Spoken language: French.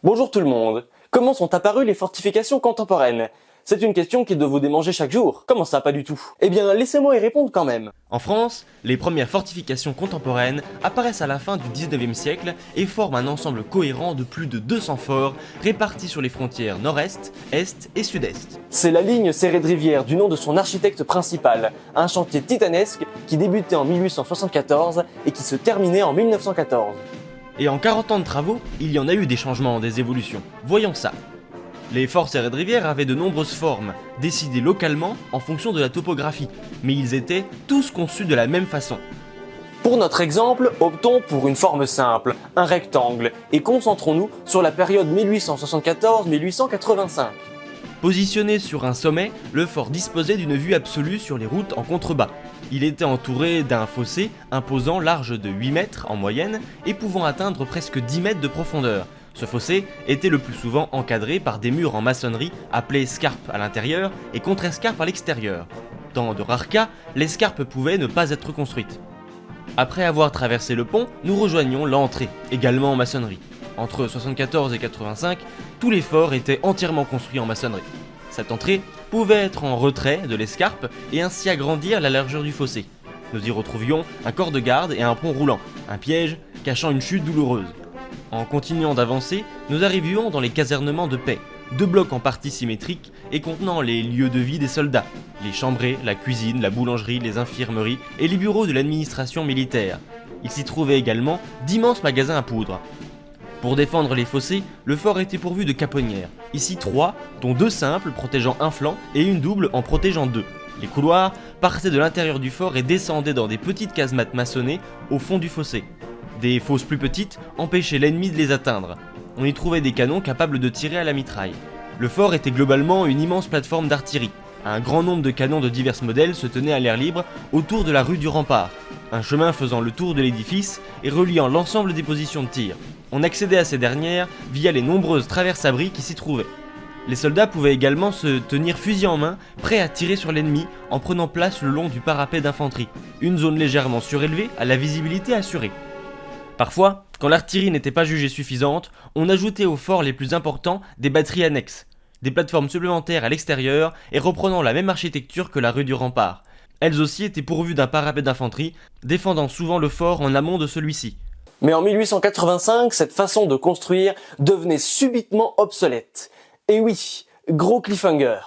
Bonjour tout le monde. Comment sont apparues les fortifications contemporaines? C'est une question qui doit vous démanger chaque jour. Comment ça, pas du tout? Eh bien, laissez-moi y répondre quand même. En France, les premières fortifications contemporaines apparaissent à la fin du 19e siècle et forment un ensemble cohérent de plus de 200 forts répartis sur les frontières nord-est, est et sud-est. C'est la ligne serrée de rivière du nom de son architecte principal, un chantier titanesque qui débutait en 1874 et qui se terminait en 1914. Et en 40 ans de travaux, il y en a eu des changements, des évolutions. Voyons ça. Les forts serrés de rivière avaient de nombreuses formes, décidées localement en fonction de la topographie, mais ils étaient tous conçus de la même façon. Pour notre exemple, optons pour une forme simple, un rectangle, et concentrons-nous sur la période 1874-1885. Positionné sur un sommet, le fort disposait d'une vue absolue sur les routes en contrebas. Il était entouré d'un fossé imposant large de 8 mètres en moyenne et pouvant atteindre presque 10 mètres de profondeur. Ce fossé était le plus souvent encadré par des murs en maçonnerie appelés scarpes à l'intérieur et contre-escarpes à l'extérieur. Dans de rares cas, l'escarpe pouvait ne pas être construite. Après avoir traversé le pont, nous rejoignions l'entrée, également en maçonnerie. Entre 74 et 85, tous les forts étaient entièrement construits en maçonnerie. Cette entrée pouvait être en retrait de l'escarpe et ainsi agrandir la largeur du fossé. Nous y retrouvions un corps de garde et un pont roulant, un piège cachant une chute douloureuse. En continuant d'avancer, nous arrivions dans les casernements de paix, deux blocs en partie symétriques et contenant les lieux de vie des soldats, les chambrées, la cuisine, la boulangerie, les infirmeries et les bureaux de l'administration militaire. Il s'y trouvait également d'immenses magasins à poudre. Pour défendre les fossés, le fort était pourvu de caponnières, ici 3, dont 2 simples protégeant un flanc et une double en protégeant 2. Les couloirs partaient de l'intérieur du fort et descendaient dans des petites casemates maçonnées au fond du fossé. Des fosses plus petites empêchaient l'ennemi de les atteindre. On y trouvait des canons capables de tirer à la mitraille. Le fort était globalement une immense plateforme d'artillerie. Un grand nombre de canons de divers modèles se tenaient à l'air libre autour de la rue du Rempart, un chemin faisant le tour de l'édifice et reliant l'ensemble des positions de tir. On accédait à ces dernières via les nombreuses traverses-abris qui s'y trouvaient. Les soldats pouvaient également se tenir fusil en main, prêts à tirer sur l'ennemi en prenant place le long du parapet d'infanterie, une zone légèrement surélevée à la visibilité assurée. Parfois, quand l'artillerie n'était pas jugée suffisante, on ajoutait aux forts les plus importants des batteries annexes, des plateformes supplémentaires à l'extérieur et reprenant la même architecture que la rue du Rempart. Elles aussi étaient pourvues d'un parapet d'infanterie, défendant souvent le fort en amont de celui-ci. Mais en 1885, cette façon de construire devenait subitement obsolète. Et oui, gros cliffhanger.